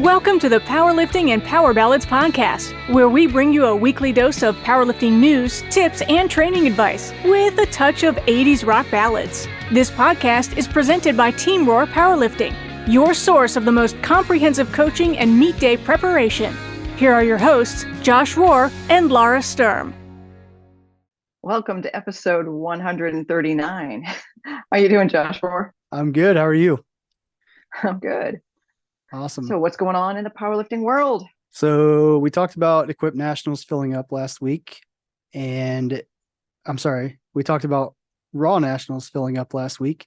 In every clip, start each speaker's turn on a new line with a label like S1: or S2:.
S1: Welcome to the Powerlifting and Power Ballads podcast, where we bring you a weekly dose of powerlifting news, tips, and training advice with a touch of 80s rock ballads. This podcast is presented by Team Rohr Powerlifting, your source of the most comprehensive coaching and meet day preparation. Here are your hosts, Josh Rohr and Laura Sturm.
S2: Welcome to episode 139. How are you doing, Josh Rohr?
S3: I'm good. How are you?
S2: I'm good.
S3: Awesome.
S2: So what's going on in the powerlifting world?
S3: So we talked about Equip Nationals filling up last week. We talked about Raw Nationals filling up last week.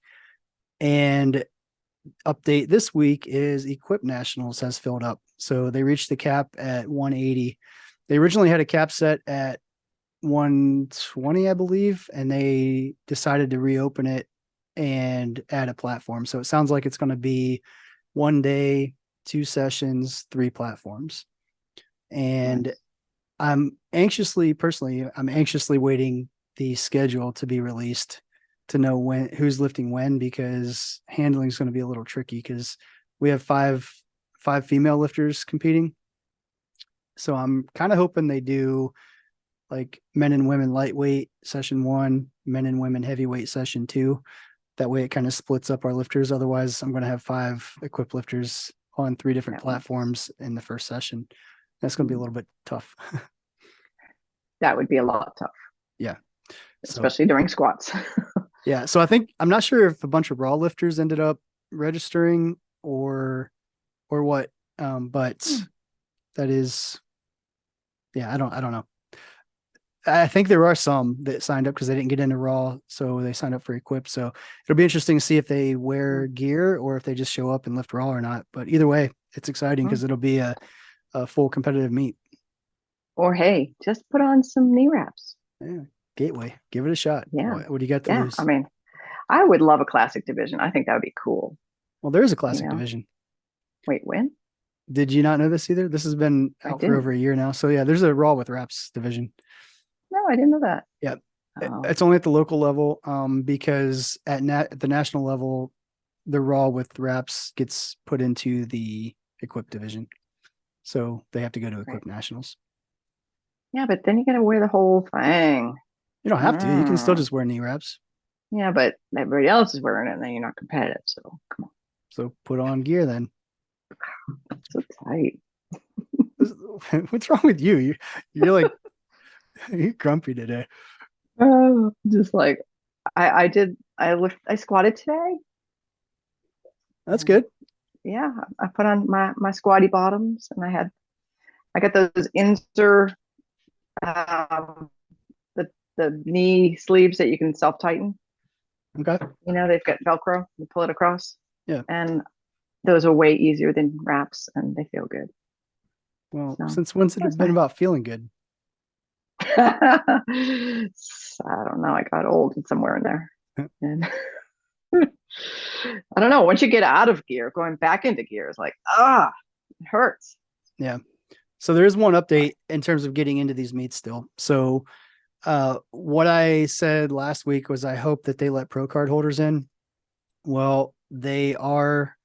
S3: And update this week is Equip Nationals has filled up. So they reached the cap at 180. They originally had a cap set at 120, I believe, and they decided to reopen it and add a platform. So it sounds like it's going to be 1 day, 2 sessions, 3 platforms. And I'm anxiously waiting the schedule to be released to know who's lifting when, because handling is going to be a little tricky because we have five female lifters competing. So I'm kind of hoping they do like men and women lightweight session 1, men and women heavyweight session 2. That way it kind of splits up our lifters. Otherwise, I'm going to have 5 equipped lifters on 3 different platforms in the first session. That's going to be a little bit tough.
S2: That would be a lot tough.
S3: Yeah.
S2: Especially during squats.
S3: Yeah. So I'm not sure if a bunch of raw lifters ended up registering or what. But that is, I don't know. I think there are some that signed up because they didn't get into Raw, so they signed up for Equip. So it'll be interesting to see if they wear gear or if they just show up and lift Raw or not. But either way, it's exciting because it'll be a full competitive meet.
S2: Or hey, just put on some knee wraps.
S3: Yeah, Gateway, give it a shot.
S2: Yeah.
S3: What do you got to lose?
S2: I mean, I would love a classic division. I think that would be cool.
S3: Well, there is a classic division.
S2: Wait, when?
S3: Did you not know this either? This has been out for over a year now. So yeah, there's a Raw with wraps division.
S2: No, I didn't know that.
S3: Yeah. It's only at the local level, because at the national level, the Raw with wraps gets put into the Equip division. So they have to go to Equip Nationals.
S2: Yeah, but then you got to wear the whole thing.
S3: You don't have to. You can still just wear knee wraps.
S2: Yeah, but everybody else is wearing it and then you're not competitive. So come on.
S3: So put on gear then.
S2: So tight.
S3: What's wrong with you? You're like, you're grumpy today.
S2: Oh, just like I squatted today.
S3: That's good.
S2: Yeah, I put on my squatty bottoms and I got those insert the knee sleeves that you can self tighten.
S3: Okay.
S2: You know, they've got Velcro, you pull it across.
S3: Yeah.
S2: And those are way easier than wraps and they feel good.
S3: Well, since when's it been about feeling good?
S2: I don't know. I got old and somewhere in there. And I don't know. Once you get out of gear, going back into gear is like, it hurts.
S3: Yeah. So there is one update in terms of getting into these meets still. So what I said last week was I hope that they let pro card holders in. Well, they are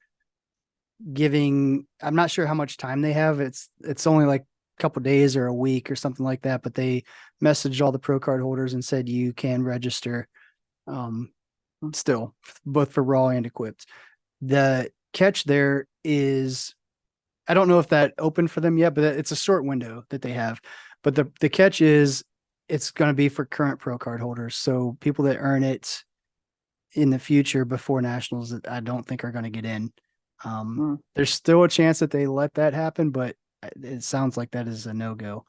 S3: giving, I'm not sure how much time they have. It's only like couple days or a week or something like that, but they messaged all the pro card holders and said you can register still, both for Raw and Equipped. The catch there is, I don't know if that opened for them yet, but it's a short window that they have. But the catch is it's going to be for current pro card holders. So people that earn it in the future before nationals that I don't think are going to get in. There's still a chance that they let that happen, but it sounds like that is a no-go.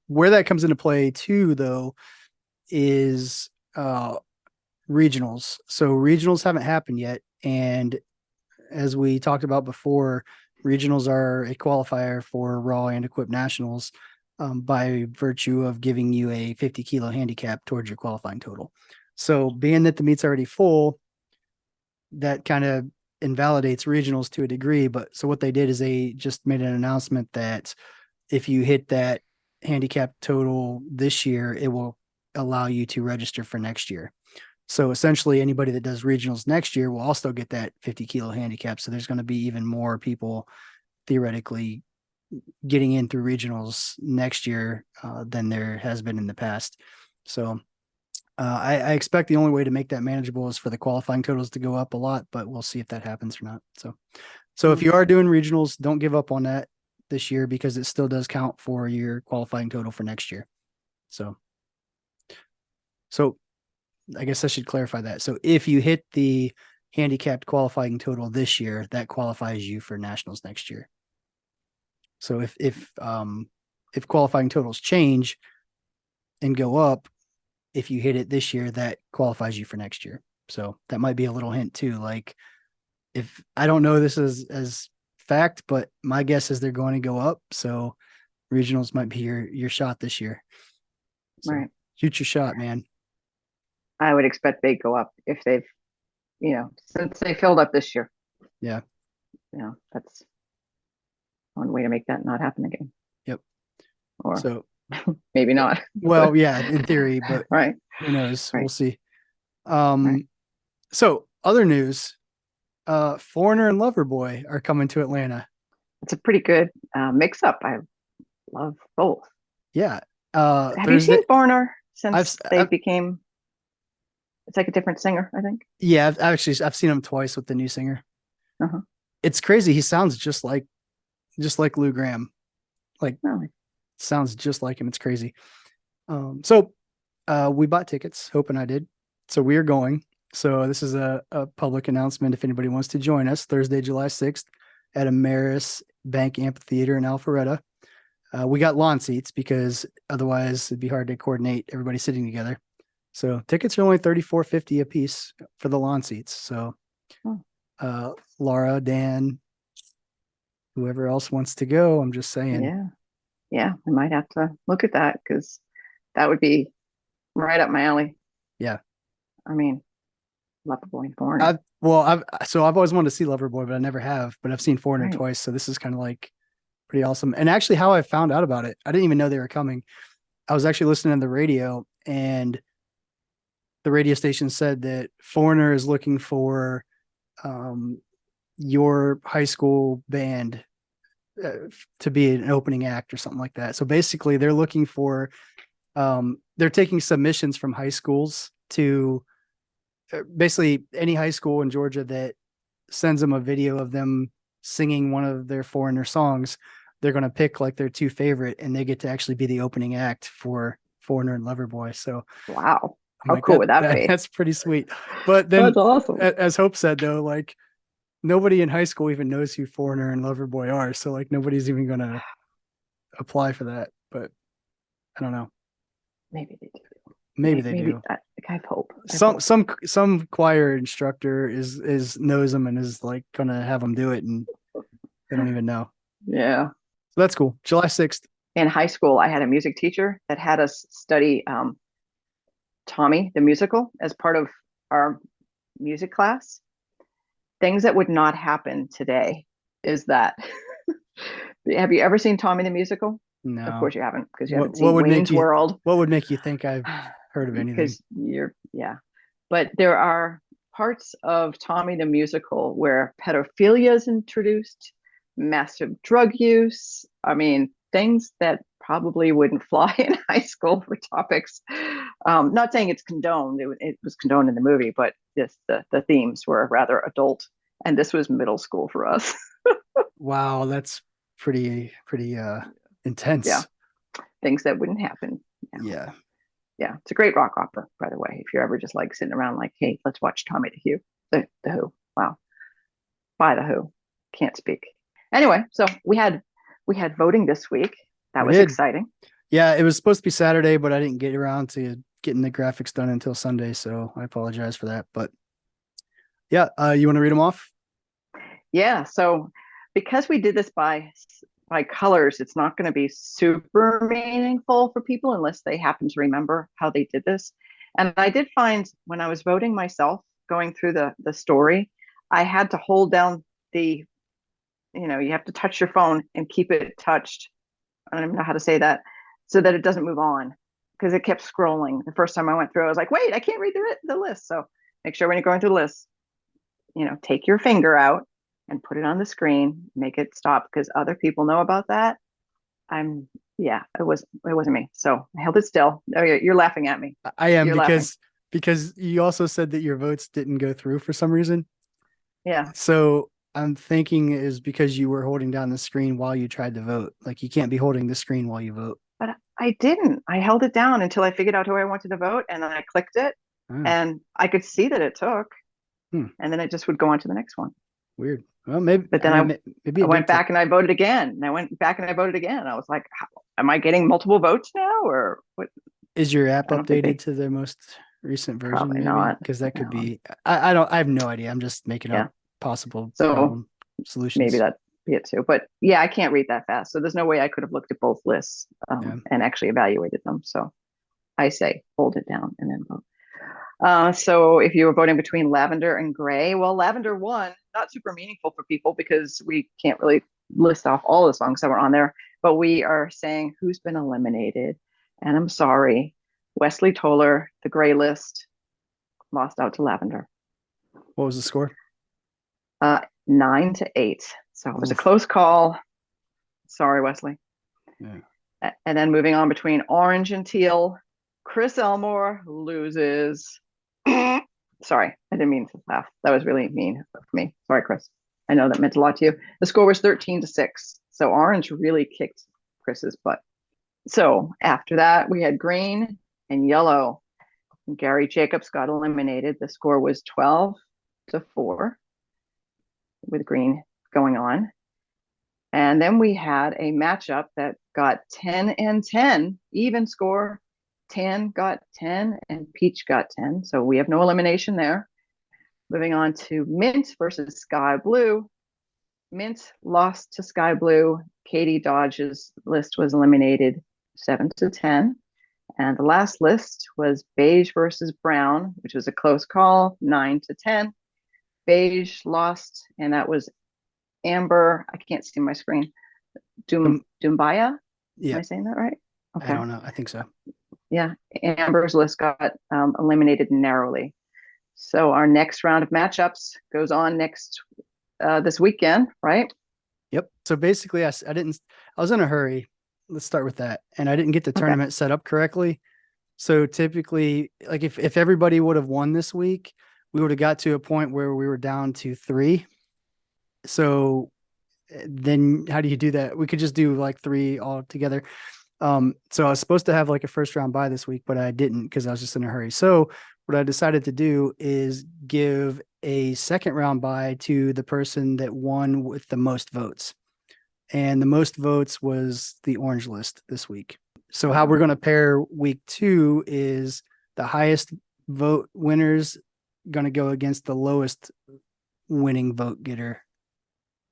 S3: Where that comes into play too, though, is regionals. So regionals haven't happened yet. And as we talked about before, regionals are a qualifier for Raw and Equip Nationals by virtue of giving you a 50 kilo handicap towards your qualifying total. So being that the meet's already full, that kind of invalidates regionals to a degree. But so what they did is they just made an announcement that if you hit that handicap total this year, it will allow you to register for next year. So essentially anybody that does regionals next year will also get that 50 kilo handicap. So there's going to be even more people theoretically getting in through regionals next year than there has been in the past. So I expect the only way to make that manageable is for the qualifying totals to go up a lot, but we'll see if that happens or not. So if you are doing regionals, don't give up on that this year because it still does count for your qualifying total for next year. So I guess I should clarify that. So if you hit the handicapped qualifying total this year, that qualifies you for nationals next year. So if qualifying totals change and go up, if you hit it this year, that qualifies you for next year. So that might be a little hint too. Like if I don't know this as fact, but my guess is they're going to go up. So regionals might be your shot this year. So
S2: Right.
S3: shoot your shot, man.
S2: I would expect they go up if they've, since they filled up this year.
S3: Yeah.
S2: That's one way to make that not happen again.
S3: Yep.
S2: Or
S3: so
S2: maybe not.
S3: Well, yeah, in theory, but
S2: right.
S3: Who knows?
S2: Right.
S3: We'll see.
S2: Right.
S3: So other news, Foreigner and Loverboy are coming to Atlanta.
S2: It's a pretty good mix up. I love both.
S3: Yeah.
S2: Have
S3: Thursday,
S2: you seen Foreigner since
S3: I've
S2: became? It's like a different singer, I think.
S3: Yeah, I've seen him twice with the new singer.
S2: Uh-huh.
S3: It's crazy. He sounds just like Lou Graham. Like
S2: Really?
S3: sounds just like him. It's crazy. So we bought tickets. Hope and I did. So we are going. So this is a public announcement. If anybody wants to join us, Thursday, July 6th at Ameris Bank Amphitheatre in Alpharetta. We got lawn seats because otherwise it'd be hard to coordinate everybody sitting together. So tickets are only $34.50 a piece for the lawn seats. So Laura, Dan, whoever else wants to go, I'm just saying.
S2: Yeah, I might have to look at that because that would be right up my alley.
S3: Yeah.
S2: I mean, Loverboy and Foreigner.
S3: I've always wanted to see Loverboy, but I never have. But I've seen Foreigner twice, so this is kind of like pretty awesome. And actually, how I found out about it, I didn't even know they were coming. I was actually listening to the radio, and the radio station said that Foreigner is looking for your high school band to be an opening act or something like that. So basically, they're looking for they're taking submissions from high schools to basically any high school in Georgia that sends them a video of them singing one of their Foreigner songs. They're going to pick like their two favorite, and they get to actually be the opening act for Foreigner and Loverboy. So
S2: wow, how cool would that be?
S3: That's pretty sweet. But then
S2: that's awesome.
S3: As Hope said though, like nobody in high school even knows who Foreigner and Loverboy are. So like nobody's even going to apply for that. But I don't know.
S2: Maybe they do.
S3: Maybe they do.
S2: I hope.
S3: Some choir instructor is knows them and is like gonna have them do it, and they don't even know.
S2: Yeah.
S3: So that's cool. July 6th.
S2: In high school, I had a music teacher that had us study Tommy the musical as part of our music class. Things that would not happen today is that. Have you ever seen Tommy the musical?
S3: No.
S2: Of course you haven't, because you haven't seen Wayne's World.
S3: What would make you think I've heard of anything?
S2: Because but there are parts of Tommy the musical where pedophilia is introduced, massive drug use. I mean, things that probably wouldn't fly in high school for topics. Not saying it's condoned. It was condoned in the movie, but the themes were rather adult, and this was middle school for us.
S3: Wow, that's pretty intense.
S2: Yeah, things that wouldn't happen.
S3: Yeah.
S2: It's a great rock opera, by the way. If you're ever just like sitting around like, hey, let's watch Tommy the Who. Wow, by the Who. Can't speak. Anyway, so we had voting this week. That was exciting.
S3: Yeah, it was supposed to be Saturday, but I didn't get around to getting the graphics done until Sunday, so I apologize for that. But yeah, you want to read them off?
S2: Yeah. So because we did this by colors, it's not going to be super meaningful for people unless they happen to remember how they did this. And I did find when I was voting myself, going through the story, I had to hold down you have to touch your phone and keep it touched. I don't even know how to say that, so that it doesn't move on. because it kept scrolling. The first time I went through, I was like, wait, I can't read the list. So make sure when you're going through the list, take your finger out and put it on the screen, make it stop, because other people know about that. It wasn't me. So I held it still. Oh, you're laughing at me.
S3: I am
S2: You're
S3: because you also said that your votes didn't go through for some reason.
S2: Yeah.
S3: So I'm thinking is because you were holding down the screen while you tried to vote. Like you can't be holding the screen while you vote.
S2: But I didn't. I held it down until I figured out who I wanted to vote, and then I clicked it, and I could see that it took, and then it just would go on to the next one.
S3: Weird. Well, maybe.
S2: But then I went back and I voted again, and I went back and I voted again. I was like, am I getting multiple votes now, or what?
S3: Is your app updated to the most recent version?
S2: Probably not,
S3: because that could be. I have no idea. I'm just making up possible solutions.
S2: Maybe that be it too. But yeah, I can't read that fast, so there's no way I could have looked at both lists and actually evaluated them. So I say hold it down and then vote. So if you were voting between Lavender and Gray, well, Lavender won. Not super meaningful for people because we can't really list off all the songs that were on there, but we are saying who's been eliminated. And I'm sorry, Wesley Toller, the Gray list, lost out to Lavender.
S3: What was the score?
S2: 9-8. So it was a close call. Sorry, Wesley.
S3: Yeah.
S2: And then moving on between Orange and Teal, Chris Elmore loses. Sorry, I didn't mean to laugh. That was really mean for me. Sorry, Chris. I know that meant a lot to you. The score was 13-6. So Orange really kicked Chris's butt. So after that, we had Green and Yellow. Gary Jacobs got eliminated. The score was 12-4 with Green going on. And then we had a matchup that got 10-10, even score. Tan got 10 and Peach got 10. So we have no elimination there. Moving on to Mint versus Sky Blue. Mint lost to Sky Blue. Katie Dodge's list was eliminated 7-10. And the last list was Beige versus Brown, which was a close call, 9-10. Beige lost, and that was Amber. I can't see my screen. Dumbaya?
S3: Yeah.
S2: Am I saying that right? Okay.
S3: I don't know. I think so.
S2: Yeah, Amber's list got eliminated narrowly. So our next round of matchups goes on this weekend, right?
S3: Yep. So basically, I was in a hurry. Let's start with that. And I didn't get the tournament set up correctly. So typically, like if everybody would have won this week, we would have got to a point where we were down to 3. So then how do you do that? We could just do like 3 all together. So I was supposed to have like a first round bye this week, but I didn't because I was just in a hurry. So what I decided to do is give a second round bye to the person that won with the most votes. And the most votes was the Orange list this week. So how we're going to pair week 2 is the highest vote winners going to go against the lowest winning vote getter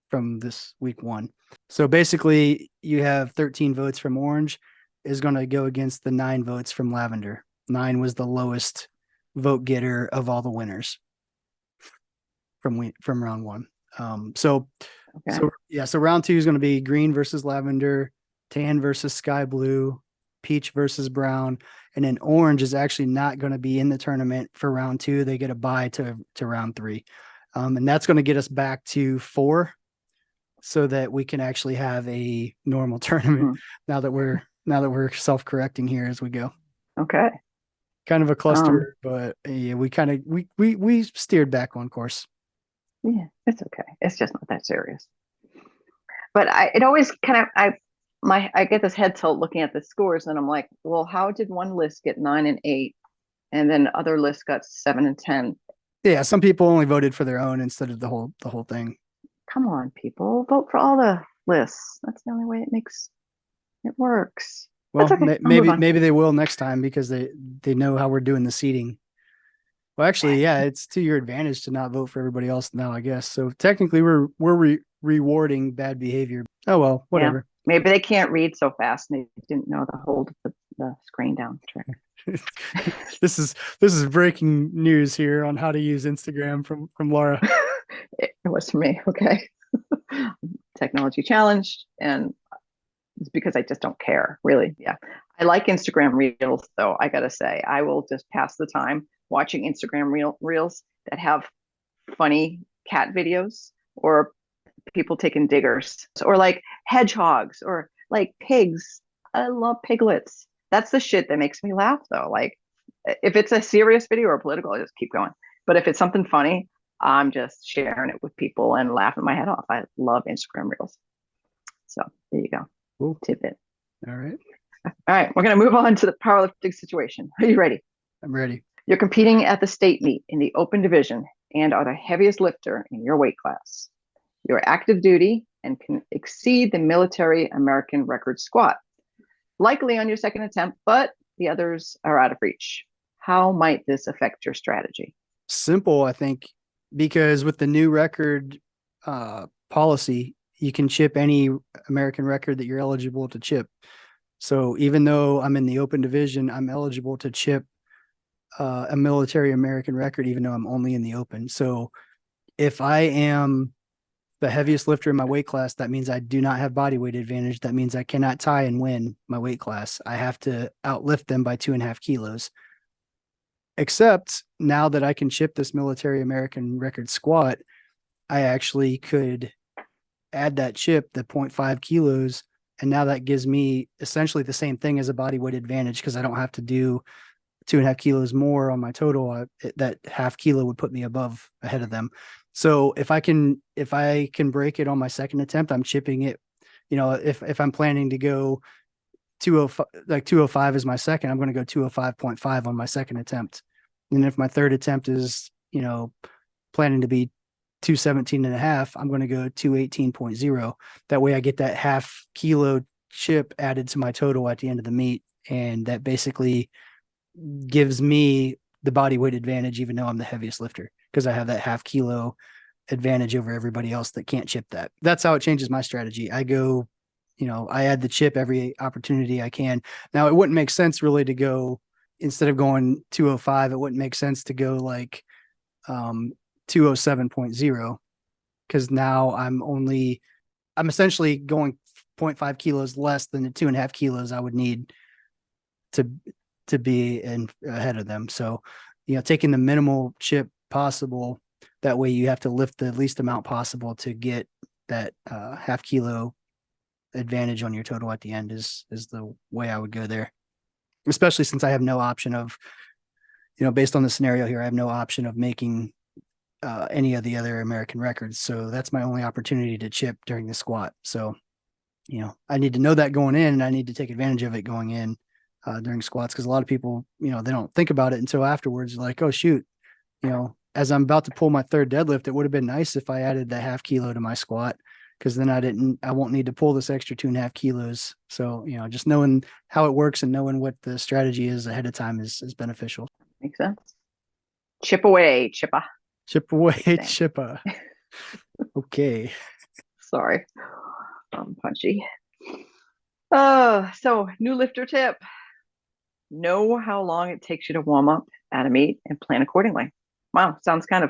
S3: from this week 1. So basically you have 13 votes from Orange is going to go against the 9 votes from Lavender. 9 was the lowest vote getter of all the winners from round 1. So round 2 is going to be Green versus Lavender, Tan versus Sky Blue, Peach versus Brown, and then Orange is actually not going to be in the tournament for round 2. They get a bye to round 3. And that's going to get us back to 4 so that we can actually have a normal tournament now that we're self-correcting here as we go.
S2: Okay.
S3: Kind of a cluster, but yeah, we steered back on course.
S2: Yeah, it's okay. It's just not that serious. But it always kind of I get this head tilt looking at the scores, and I'm like, well, how did one list get 9 and 8, and then other lists got 7 and 10?
S3: Yeah, some people only voted for their own instead of the whole thing.
S2: Come on, people, vote for all the lists. That's the only way it works.
S3: Well,
S2: okay.
S3: maybe they will next time because they know how we're doing the seating. Well, actually, yeah, it's to your advantage to not vote for everybody else now, I guess. So technically, we're rewarding bad behavior. Oh well, whatever.
S2: Yeah. Maybe they can't read so fast and they didn't know the hold the screen down trick.
S3: This is breaking news here on how to use Instagram from Laura.
S2: It was for me. Okay. Technology challenged, and it's because I just don't care, really. Yeah. I like Instagram reels, though. I gotta say, I will just pass the time watching Instagram reels that have funny cat videos or people taking diggers or like hedgehogs or like pigs. I love piglets. That's the shit that makes me laugh, though. Like, if it's a serious video or political, I just keep going. But if it's something funny, I'm just sharing it with people and laughing my head off. I love Instagram reels. So there you go.
S3: Cool.
S2: Tidbit.
S3: All right.
S2: All right, we're going to move on to the powerlifting situation. Are you ready?
S3: I'm ready.
S2: You're competing at the state meet in the open division and are the heaviest lifter in your weight class. You're active duty and can exceed the military American record squat, likely on your second attempt, but the others are out of reach. How might this affect your strategy?
S3: Simple, I think, because with the new record policy, you can chip any American record that you're eligible to chip. So even though I'm in the open division, I'm eligible to chip a military American record, even though I'm only in the open. So if I am the heaviest lifter in my weight class, that means I do not have body weight advantage. That means I cannot tie and win my weight class. I have to outlift them by 2.5 kilos. Except now that I can chip this military American record squat, I actually could add that chip, the 0.5 kilos. And now that gives me essentially the same thing as a body weight advantage because I don't have to do 2.5 kilos more on my total. That half kilo would put me ahead of them. So if I can break it on my second attempt, I'm chipping it. You know, if I'm planning to go 205, like 205 is my second, I'm going to go 205.5 on my second attempt. And if my third attempt is, you know, planning to be 217.5, I'm going to go 218.0. That way I get that half kilo chip added to my total at the end of the meet. And that basically gives me the body weight advantage, even though I'm the heaviest lifter, because I have that half kilo advantage over everybody else that can't chip that. That's how it changes my strategy. I go, you know, I add the chip every opportunity I can. Now, it wouldn't make sense really to go, instead of going 205, it wouldn't make sense to go like 207.0, because now I'm essentially going 0.5 kilos less than the 2.5 kilos I would need to be ahead of them. So, you know, taking the minimal chip possible, that way you have to lift the least amount possible to get that half kilo advantage on your total at the end is the way I would go there. Especially since I have no option of, you know, based on the scenario here, I have no option of making any of the other American records. So that's my only opportunity to chip during the squat. So, you know, I need to know that going in, and I need to take advantage of it going in during squats, because a lot of people, you know, they don't think about it until afterwards. Like, oh shoot, you know, as I'm about to pull my third deadlift, it would have been nice if I added the half kilo to my squat, because then I won't need to pull this extra 2.5 kilos. So, you know, just knowing how it works and knowing what the strategy is ahead of time is beneficial.
S2: Makes sense. Chip away, Chippa.
S3: Chip away, Chippa. Okay.
S2: Sorry. I'm punchy. So new lifter tip. Know how long it takes you to warm up at a meet and plan accordingly. Wow, sounds kind of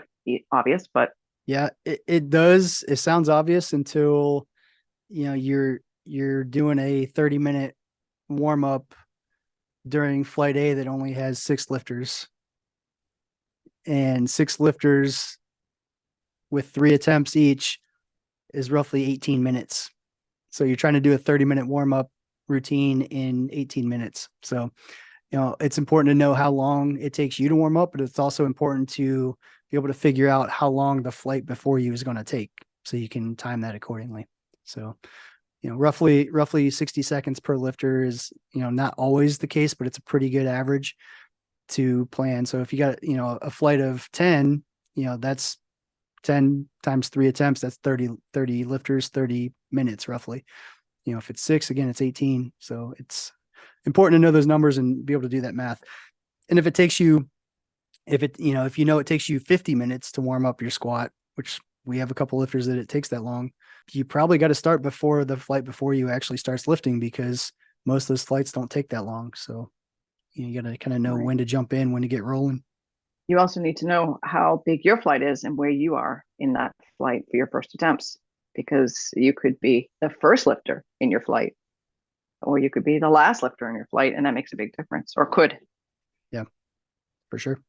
S2: obvious, but
S3: yeah, it does. It sounds obvious until, you know, you're doing a 30-minute warm up during flight A that only has 6 lifters, and 6 lifters with 3 attempts each is roughly 18 minutes. So you're trying to do a 30-minute warm up routine in 18 minutes. So, you know, it's important to know how long it takes you to warm up, but it's also important to be able to figure out how long the flight before you is going to take, so you can time that accordingly. So, you know, roughly 60 seconds per lifter is, you know, not always the case, but it's a pretty good average to plan. So if you got, you know, a flight of 10, you know, that's 10 times 3 attempts, that's 30 lifters, 30 minutes roughly. You know, if it's 6, again, it's 18. So it's important to know those numbers and be able to do that math. And if it takes you, if you know it takes you 50 minutes to warm up your squat, which we have a couple lifters that it takes that long, you probably got to start before the flight before you actually starts lifting, because most of those flights don't take that long. So you got to kind of know when to jump in, when to get rolling.
S2: You also need to know how big your flight is and where you are in that flight for your first attempts, because you could be the first lifter in your flight or you could be the last lifter in your flight, and that makes a big difference, or could.
S3: Yeah, for sure.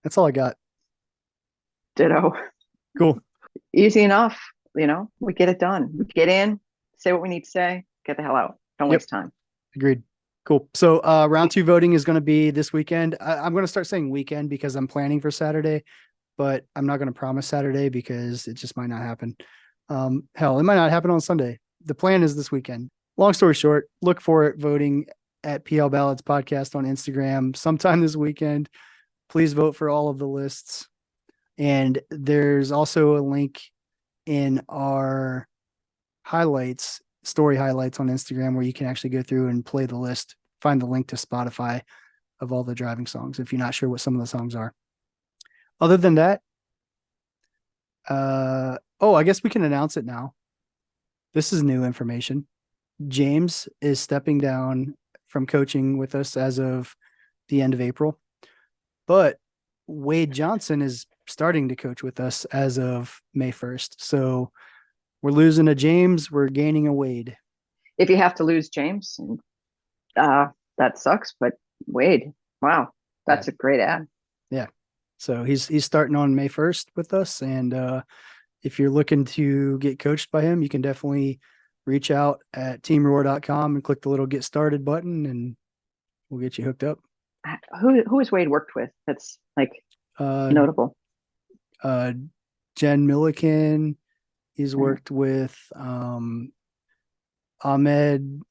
S3: That's all I got.
S2: Ditto.
S3: Cool.
S2: Easy enough. We get it done. We get in, say what we need to say, get the hell out. Don't waste time.
S3: Agreed. Cool. So round 2 voting is going to be this weekend. I'm going to start saying weekend because I'm planning for Saturday, but I'm not going to promise Saturday because it just might not happen. Hell, it might not happen on Sunday. The plan is this weekend. Long story short, look for it voting at PL Ballads Podcast on Instagram sometime this weekend. Please vote for all of the lists. And there's also a link in our story highlights on Instagram where you can actually go through and play the list, find the link to Spotify of all the driving songs if you're not sure what some of the songs are. Other than that, I guess we can announce it now. This is new information. James is stepping down from coaching with us as of the end of April, but Wade Johnson is starting to coach with us as of May 1st. So we're losing a James, we're gaining a Wade.
S2: If you have to lose James, that sucks, but Wade, wow, that's a great ad.
S3: Yeah. So he's starting on May 1st with us. And if you're looking to get coached by him, you can definitely reach out at teamrohr.com and click the little get started button and we'll get you hooked up.
S2: Who has Wade worked with that's like notable?
S3: Jen Milliken. He's worked with Ahmed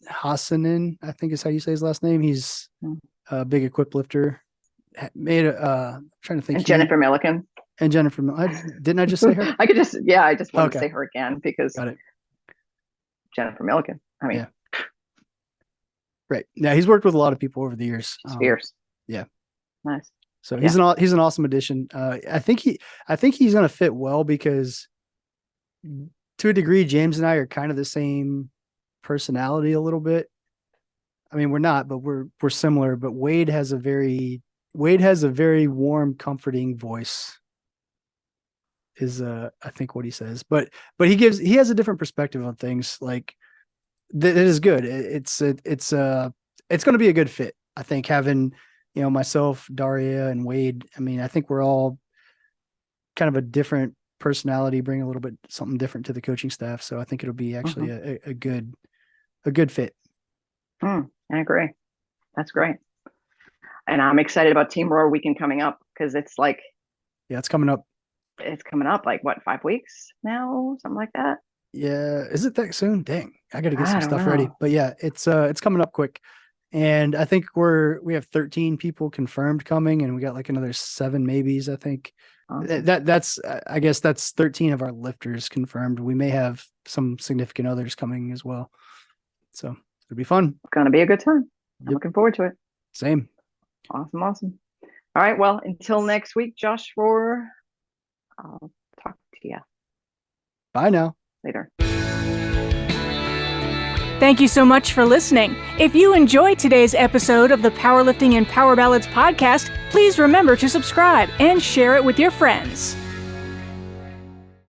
S3: Hassanin, I think is how you say his last name. He's a big equip lifter. I'm trying to think.
S2: And Jennifer Milliken.
S3: And Jennifer, didn't I just say her?
S2: I just wanted to say her again because
S3: got it.
S2: Jennifer Milliken. I mean,
S3: yeah. Right. Yeah, he's worked with a lot of people over the years.
S2: Fierce.
S3: Yeah.
S2: Nice.
S3: So he's an awesome addition. I think he's going to fit well because to a degree, James and I are kind of the same personality a little bit. I mean, we're not, but we're similar. But Wade has a very warm, comforting voice. Is I think what he says, but he has a different perspective on things. Like that is good. It's going to be a good fit. I think having myself, Daria, and Wade. I mean, I think we're all kind of a different personality, bring a little bit something different to the coaching staff. So I think it'll be actually a good fit.
S2: I agree. That's great. And I'm excited about Team Rohr weekend coming up because it's like,
S3: it's coming up.
S2: It's coming up like what, 5 weeks now, something like that.
S3: Yeah, is it that soon? Dang, I got to get some stuff ready. But yeah, it's coming up quick, and I think we have 13 people confirmed coming, and we got like another 7 maybes. I think that's I guess that's 13 of our lifters confirmed. We may have some significant others coming as well, so it'll be fun.
S2: It's gonna be a good time. I'm looking forward to it.
S3: Same.
S2: Awesome. All right. Well, until next week, Josh Rohr. I'll talk to you.
S3: Bye now.
S2: Later.
S1: Thank you so much for listening. If you enjoyed today's episode of the Powerlifting and Power Ballads podcast, please remember to subscribe and share it with your friends.